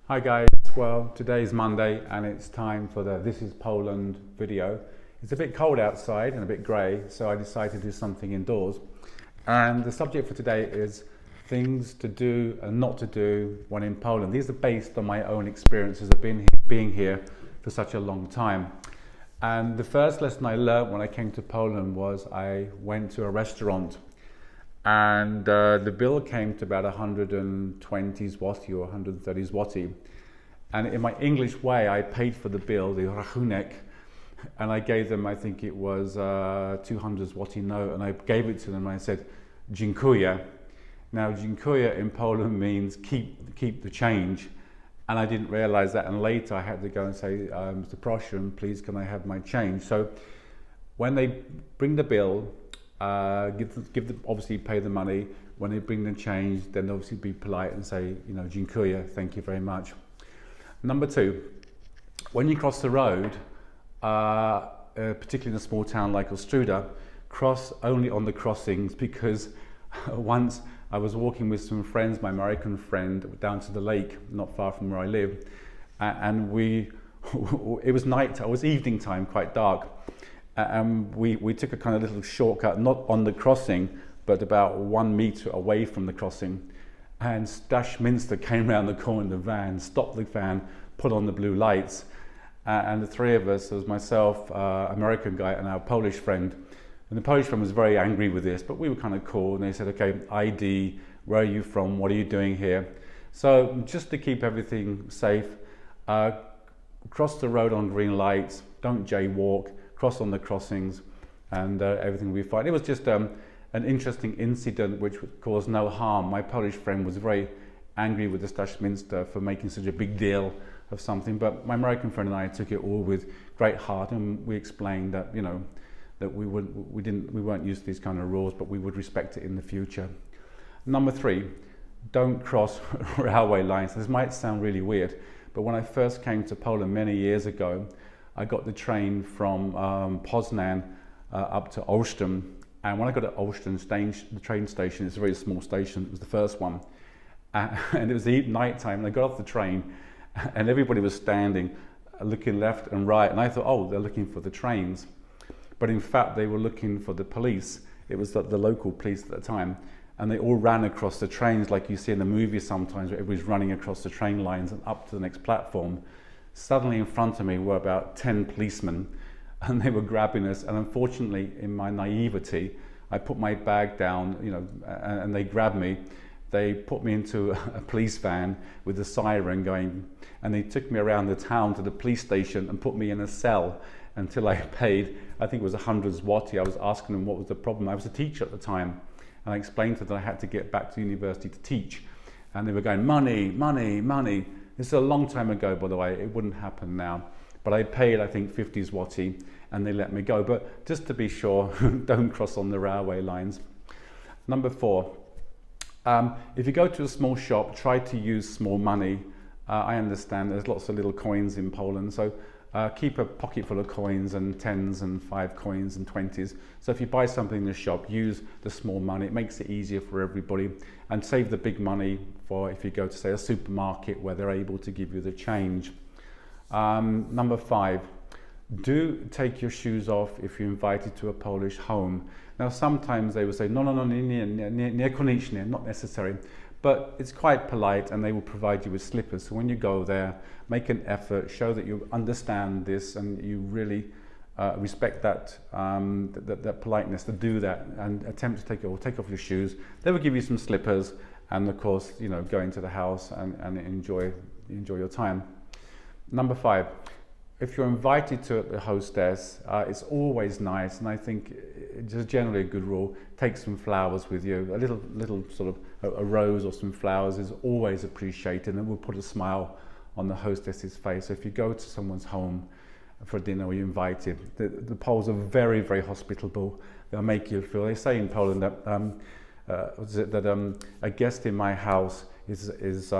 Hi guys, well today is Monday and it's time for the This is Poland video. It's a bit cold outside and a bit grey, so I decided to do something indoors. And the subject for today is things to do and not to do when in Poland. These are based on my own experiences of being here for such a long time. And the first lesson I learned when I came to Poland was I went to a restaurant and the bill came to about 120 zloty or 130 zloty. And in my English way, I paid for the bill, the rachunek, and I gave them, I think it was 200 zloty note, and I gave it to them and I said, dziękuję. Now, dziękuję in Poland means keep the change. And I didn't realize that, and later I had to go and say, Mr. Proszę, please can I have my change? So when they bring the bill, obviously pay the money. When they bring the change, then obviously be polite and say, dziękuję, thank you very much. Number two, when you cross the road, particularly in a small town like Ostruda, cross only on the crossings, because once I was walking with some friends, my American friend, down to the lake, not far from where I live, and it was night, it was evening time, quite dark. And we took a kind of little shortcut, not on the crossing, but about 1 meter away from the crossing. And Stashminster came around the corner of the van, stopped the van, put on the blue lights. And the three of us, there was myself, American guy, and our Polish friend. And the Polish friend was very angry with this, but we were kind of cool. And they said, okay, ID, where are you from? What are you doing here? So just to keep everything safe, cross the road on green lights, don't jaywalk, cross on the crossings, and everything will be fine. It was just an interesting incident which caused no harm. My Polish friend was very angry with the Stashminster for making such a big deal of something, but my American friend and I took it all with great heart, and we explained that that we weren't used to these kind of rules, but we would respect it in the future. Number three, don't cross railway lines. This might sound really weird, but when I first came to Poland many years ago, I got the train from Poznan up to Olsztyn, and when I got to Olsztyn the train station, it's a very small station, it was the first one, and it was night time, and I got off the train, and everybody was standing, looking left and right, and I thought, oh, they're looking for the trains, but in fact they were looking for the police. It was the local police at the time, and they all ran across the trains like you see in the movies sometimes, where everybody's running across the train lines and up to the next platform. Suddenly in front of me were about 10 policemen, and they were grabbing us, and unfortunately in my naivety I put my bag down, and they grabbed me. They put me into a police van with a siren going, and they took me around the town to the police station and put me in a cell until I paid, I think it was 100 zloty. I was asking them what was the problem. I was a teacher at the time, and I explained to them that I had to get back to university to teach, and they were going, money, money, money. This is a long time ago, by the way, it wouldn't happen now. But I paid, I think, 50 zloty, and they let me go. But just to be sure, don't cross on the railway lines. Number four, if you go to a small shop, try to use small money. I understand there's lots of little coins in Poland, so keep a pocket full of coins and 10s and 5 coins and 20s. So if you buy something in the shop, use the small money. It makes it easier for everybody, and save the big money for if you go to, say, a supermarket where they're able to give you the change. Number five, do take your shoes off if you're invited to a Polish home. Now sometimes they will say, no, niekoniecznie, not necessary. But it's quite polite, and they will provide you with slippers. So when you go there, make an effort, show that you understand this and you really respect that politeness to do that, and attempt to take off your shoes. They will give you some slippers, and of course, go into the house and enjoy your time. Number five, if you're invited to the hostess, it's always nice, and I think just generally a good rule, take some flowers with you. A little sort of a rose or some flowers is always appreciated, and it will put a smile on the hostess's face. So if you go to someone's home for dinner or you're invited, the Poles are very, very hospitable. They'll make you feel, they say in Poland that a guest in my house is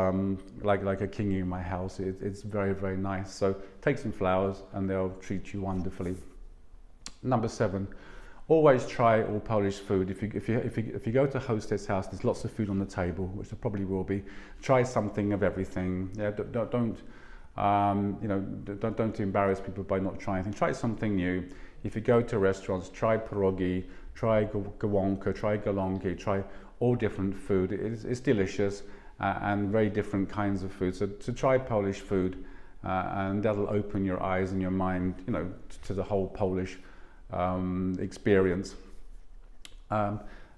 like a king in my house. It's very, very nice. So take some flowers and they'll treat you wonderfully. Number seven, Always try all Polish food. If you go to a hostess house, there's lots of food on the table, which there probably will be. Try something of everything. Yeah, don't embarrass people by not trying things. Try something new. If you go to restaurants, try pierogi, try gałązka, try golonki, try all different food. It's delicious and very different kinds of food. So to try Polish food, and that'll open your eyes and your mind, to the whole Polish experience.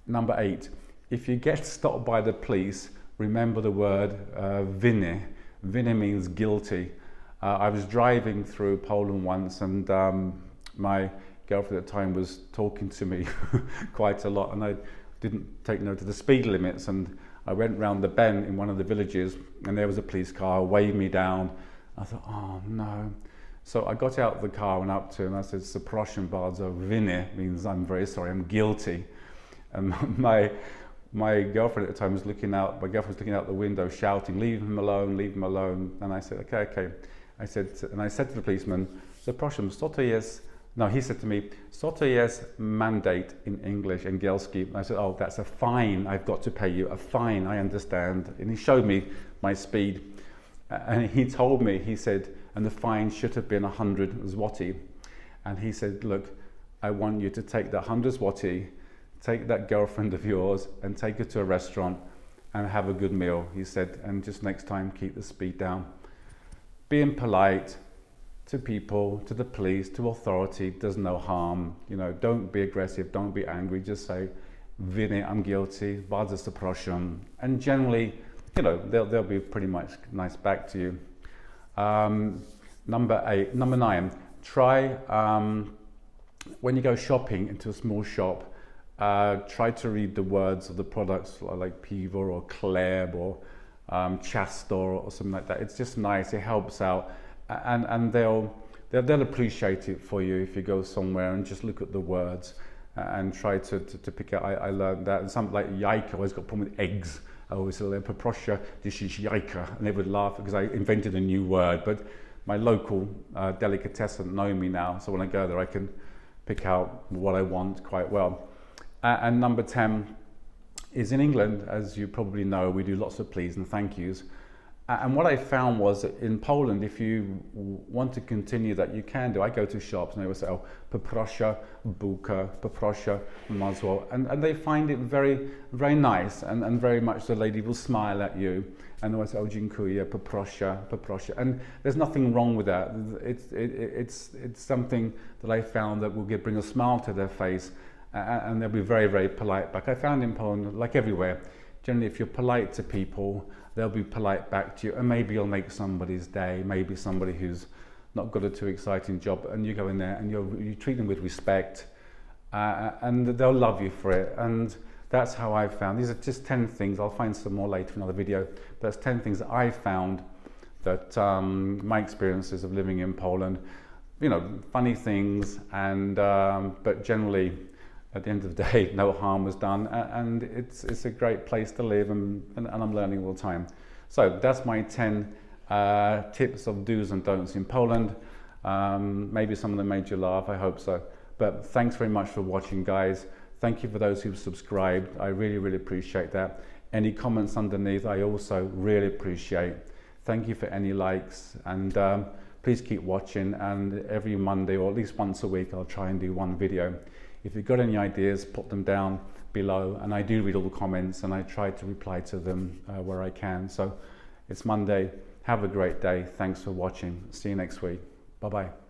Number 8, if you get stopped by the police, remember the word winy. Winy means guilty. I was driving through Poland once, and my girlfriend at the time was talking to me quite a lot, and I didn't take note of the speed limits, and I went round the bend in one of the villages, and there was a police car, waved me down. I thought, oh no. So I got out of the car, went up to him, and I said, "Przepraszam bardzo, winy," means I'm very sorry, I'm guilty. And my girlfriend at the time was looking out, the window shouting, "Leave him alone, leave him alone." And I said, okay. I said to the policeman, "Przepraszam, co to jest?" No, he said to me, "Co to jest mandate" in English, angielski. And I said, "Oh, that's a fine, I've got to pay you, a fine, I understand." And he showed me my speed. And he told me, he said, and the fine should have been 100 zloty. And he said, "Look, I want you to take that 100 zloty, take that girlfriend of yours and take her to a restaurant and have a good meal," he said, "and just next time keep the speed down." Being polite to people, to the police, to authority does no harm. Don't be aggressive, don't be angry, just say, "Winy, I'm guilty, bardzo przepraszam," and generally, they'll be pretty much nice back to you. Number 9, try, when you go shopping into a small shop, try to read the words of the products like piwo or chleb or ciasto or something like that. It's just nice, it helps out, and they'll appreciate it for you if you go somewhere and just look at the words and try to pick out. I learned that, and something like jajka, I always got a problem with eggs. I always said, "Poproszę 10 jajka," and they would laugh because I invented a new word, but my local delicatessen know me now, so when I go there I can pick out what I want quite well. And number 10 is, in England, as you probably know, we do lots of please and thank yous. And what I found was that in Poland, if you want to continue that, you can do. I go to shops and they will say, "Oh, poproszę bułkę, poproszę masło," and they find it very, very nice, and very much the lady will smile at you and they will say, "Oh, dziękuję, poproszę, poproszę," and there's nothing wrong with that. It's something that I found that will bring a smile to their face, and they'll be very, very polite back. I found in Poland, like everywhere, generally if you're polite to people, they'll be polite back to you, and maybe you'll make somebody's day, maybe somebody who's not got a too exciting job, and you go in there and you treat them with respect, and they'll love you for it. And that's how I found. These are just 10 things. I'll find some more later in another video, but that's 10 things that I found that my experiences of living in Poland, funny things, and but generally, at the end of the day, no harm was done, and it's a great place to live, and I'm learning all the time. So that's my 10 tips of do's and don'ts in Poland. Maybe some of them made you laugh, I hope so. But thanks very much for watching, guys. Thank you for those who've subscribed. I really, really appreciate that. Any comments underneath, I also really appreciate. Thank you for any likes, and please keep watching, and every Monday, or at least once a week, I'll try and do one video. If you've got any ideas, put them down below, and I do read all the comments and I try to reply to them where I can. So it's Monday. Have a great day. Thanks for watching. See you next week. Bye-bye.